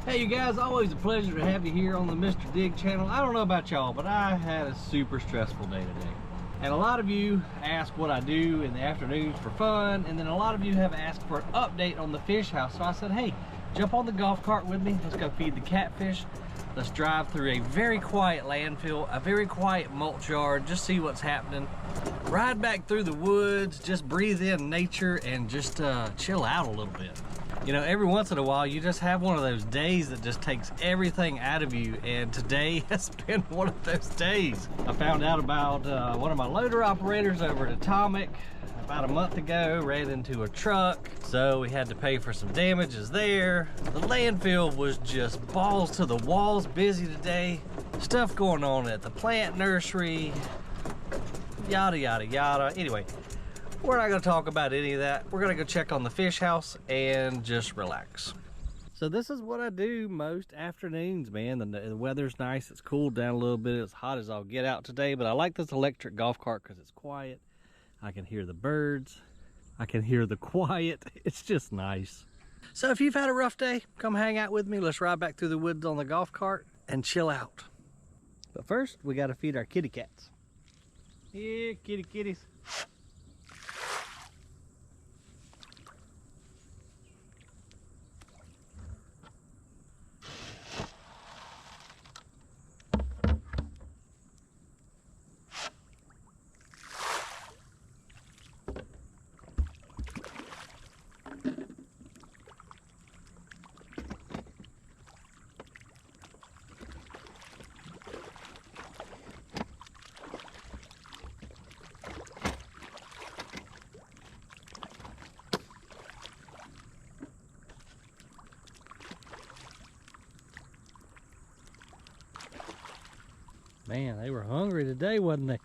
Hey you guys, always a pleasure to have you here on the Mr.DiGG channel. I don't know about y'all, but I had a super stressful day today. And a lot of you ask what I do in the afternoons for fun, and then a lot of you have asked for an update on the fish house. So I said, hey, jump on the golf cart with me. Let's go feed the catfish. Let's drive through a very quiet landfill, a very quiet mulch yard, just see what's happening. Ride back through the woods, just breathe in nature and just chill out a little bit. You know, every once in a while, you just have one of those days that just takes everything out of you, and today has been one of those days. I found out about one of my loader operators over at Atomic about a month ago, ran into a truck, so we had to pay for some damages there. The landfill was just balls to the walls busy today. Stuff going on at the plant nursery, yada, yada, yada. Anyway, we're not gonna talk about any of that. We're gonna go check on the fish house and just relax. So this is what I do most afternoons, man. The weather's nice, it's cooled down a little bit. It's hot as I'll get out today, but I like this electric golf cart because it's quiet. I can hear the birds. I can hear the quiet. It's just nice. So if you've had a rough day, come hang out with me. Let's ride back through the woods on the golf cart and chill out. But first, we gotta feed our kitty cats. Yeah, kitty kitties. Man, they were hungry today, wasn't they?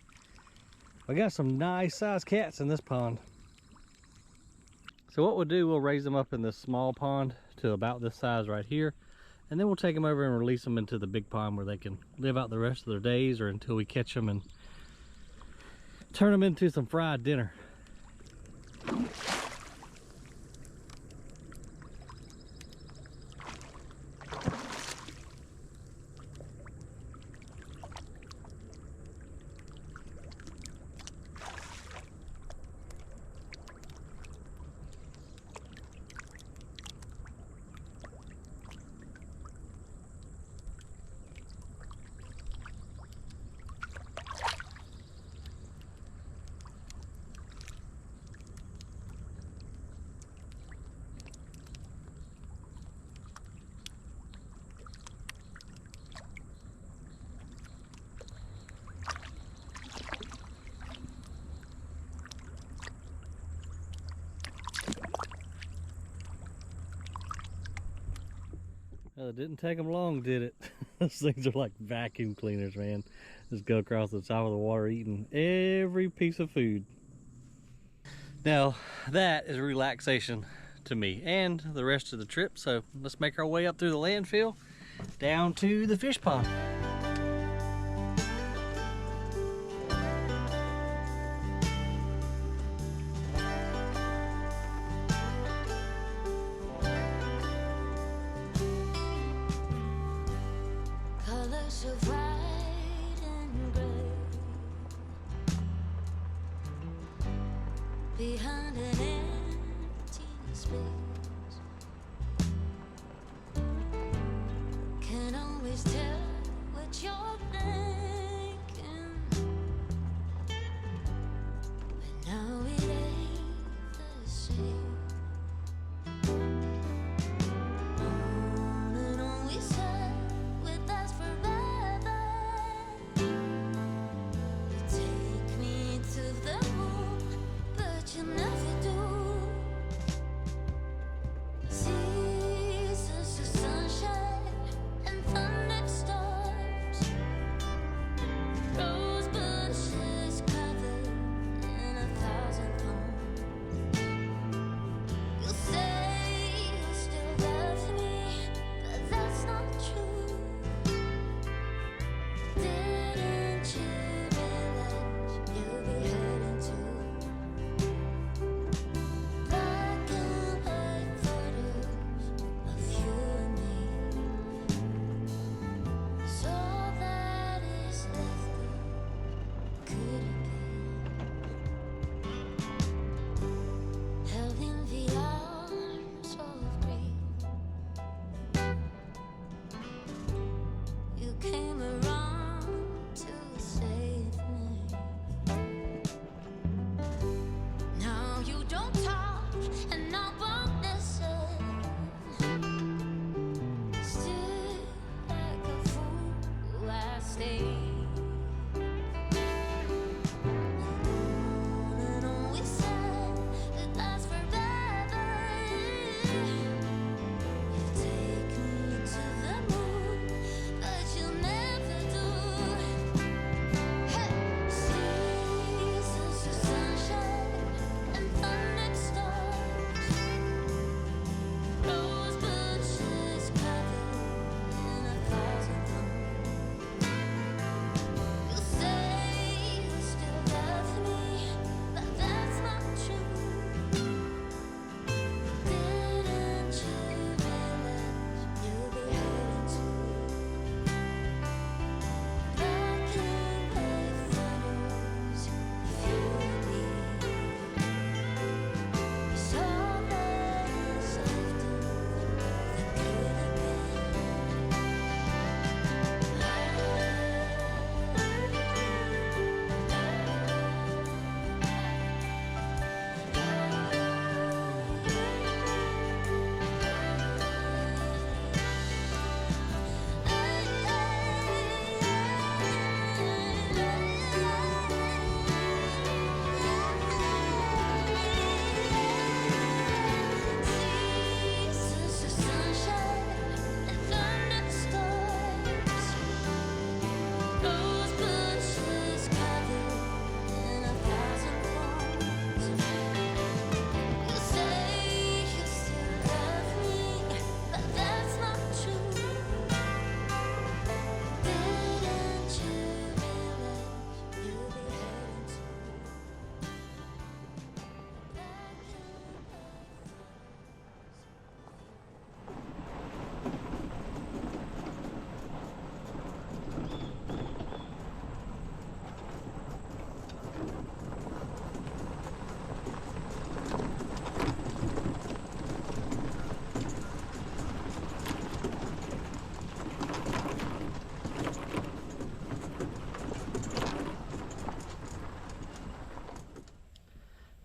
We got some nice sized cats in this pond. So what we'll do, we'll raise them up in this small pond to about this size right here. And then we'll take them over and release them into the big pond where they can live out the rest of their days, or until we catch them and turn them into some fried dinner. Well, it didn't take them long, did it? Those things are like vacuum cleaners, man. Just go across the top of the water eating every piece of food. Now, that is relaxation to me and the rest of the trip. So let's make our way up through the landfill down to the fish pond. So bright and gray, behind an empty space, can always tell what you're thinking, but now it ain't the same. On and on we said, with us forever. To the moon, but you never do.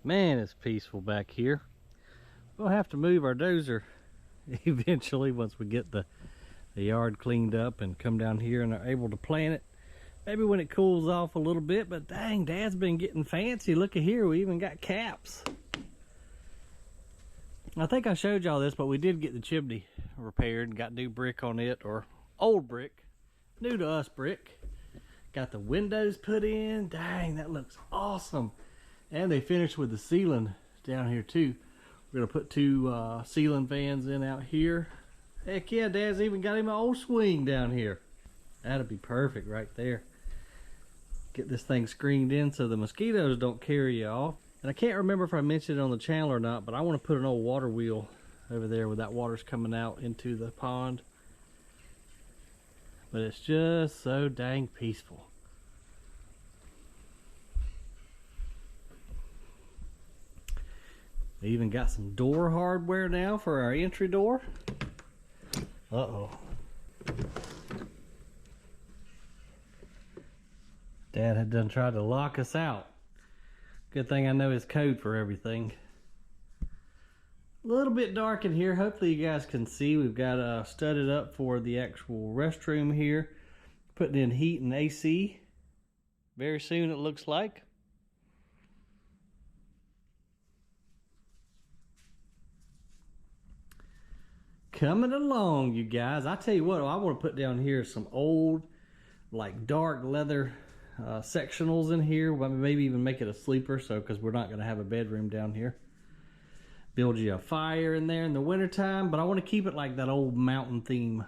Man, it's peaceful back here. We'll have to move our dozer eventually once we get the yard cleaned up and come down here and are able to plant it. Maybe when it cools off a little bit, but dang, Dad's been getting fancy. Look at here, we even got caps. I think I showed y'all this, but we did get the chimney repaired, got new brick on it, or old brick, new to us brick. Got the windows put in. Dang, that looks awesome. And they finished with the ceiling down here too. We're gonna put two ceiling fans in out here. Heck yeah, Dad's even got him an old swing down here. That'll be perfect right there. Get this thing screened in so the mosquitoes don't carry you off. And I can't remember if I mentioned it on the channel or not, but I want to put an old water wheel over there where that water's coming out into the pond. But it's just so dang peaceful. We even got some door hardware now for our entry door. Uh-oh. Dad had done tried to lock us out. Good thing I know his code for everything. A little bit dark in here. Hopefully you guys can see. We've got studded up for the actual restroom here. Putting in heat and AC very soon, it looks like. Coming along, you guys. I tell you what, I want to put down here some old, like dark leather sectionals in here. Maybe even make it a sleeper, so because we're not going to have a bedroom down here. Build you a fire in there in the wintertime, but I want to keep it like that old mountain theme.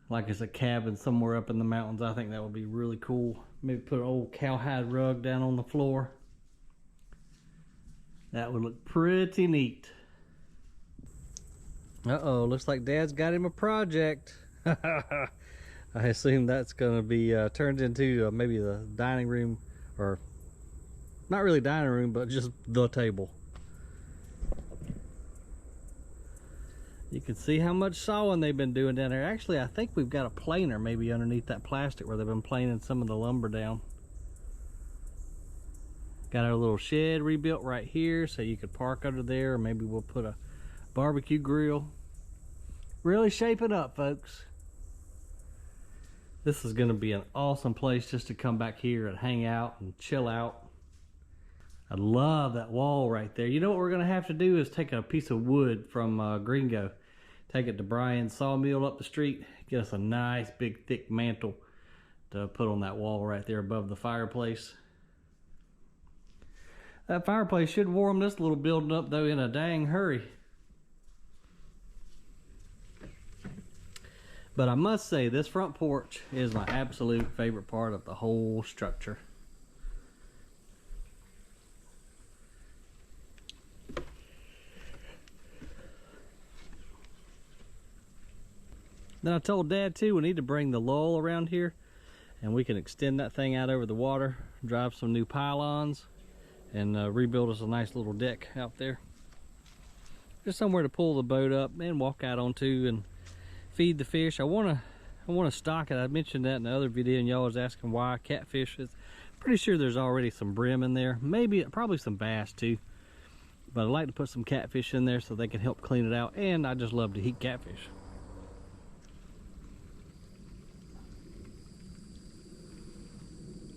Like it's a cabin somewhere up in the mountains. I think that would be really cool. Maybe put an old cowhide rug down on the floor. That would look pretty neat. Uh-oh, looks like Dad's got him a project. I assume that's going to be turned into maybe the dining room, or not really dining room, but just the table. You can see how much sawing they've been doing down there. Actually, I think we've got a planer maybe underneath that plastic where they've been planing some of the lumber down. Got our little shed rebuilt right here so you could park under there, or maybe we'll put a barbecue grill. Really shaping up, folks. This is going to be an awesome place just to come back here and hang out and chill out. I love that wall right there. You know what we're going to have to do is take a piece of wood from Gringo, take it to Brian's sawmill up the street, get us a nice big thick mantle to put on that wall right there above the fireplace. That fireplace should warm this little building up though in a dang hurry. But I must say, this front porch is my absolute favorite part of the whole structure. Then I told Dad too, we need to bring the lull around here and we can extend that thing out over the water, drive some new pylons, and rebuild us a nice little deck out there. Just somewhere to pull the boat up and walk out onto and feed the fish. I want to stock it. I mentioned that in the other video and y'all was asking why catfish. Is pretty sure there's already some brim in there, probably some bass too, but I'd like to put some catfish in there so they can help clean it out, and I just love to eat catfish.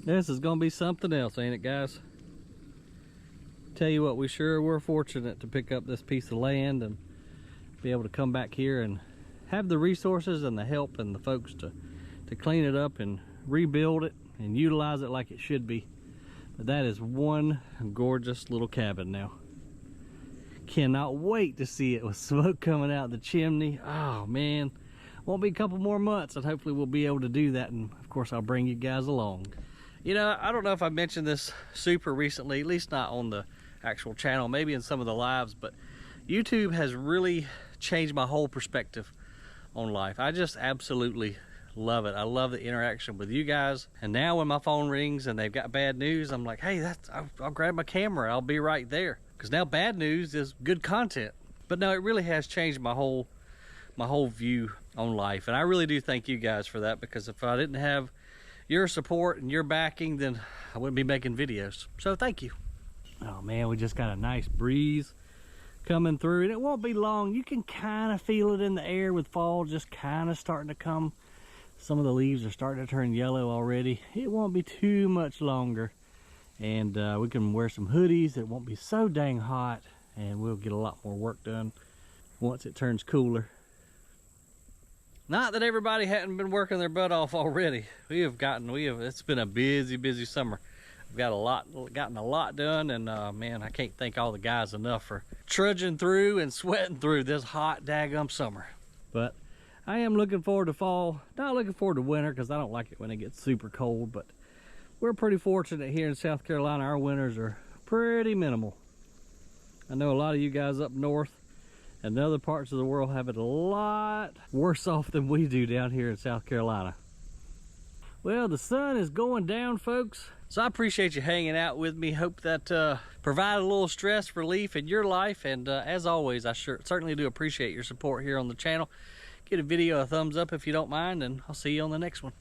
This is gonna be something else, ain't it, guys? Tell you what, we sure were fortunate to pick up this piece of land and be able to come back here and have the resources and the help and the folks to clean it up and rebuild it and utilize it like it should be. But that is one gorgeous little cabin now. Cannot wait to see it with smoke coming out the chimney. Oh man, won't be a couple more months and hopefully we'll be able to do that, and of course I'll bring you guys along. You know, I don't know if I mentioned this super recently, at least not on the actual channel, maybe in some of the lives, but YouTube has really changed my whole perspective on life. I just absolutely love it. I love the interaction with you guys. And now when my phone rings and they've got bad news, I'm like, hey, I'll grab my camera. I'll be right there. Because now bad news is good content. But no, it really has changed my whole view on life. And I really do thank you guys for that, because if I didn't have your support and your backing, then I wouldn't be making videos. So thank you. Oh man, we just got a nice breeze coming through, and it won't be long. You can kind of feel it in the air with fall just kind of starting to come. Some of the leaves are starting to turn yellow already. It won't be too much longer, and we can wear some hoodies. It won't be so dang hot, and we'll get a lot more work done once it turns cooler. Not that everybody hadn't been working their butt off already. It's been a busy summer. We've gotten a lot done, and man, I can't thank all the guys enough for trudging through and sweating through this hot daggum summer. But I am looking forward to fall. Not looking forward to winter, because I don't like it when it gets super cold, but we're pretty fortunate here in South Carolina. Our winters are pretty minimal. I know a lot of you guys up north and other parts of the world have it a lot worse off than we do down here in South Carolina. Well, the sun is going down, folks. So I appreciate you hanging out with me. Hope that provided a little stress relief in your life. And as always, I certainly do appreciate your support here on the channel. Give a video a thumbs up if you don't mind, and I'll see you on the next one.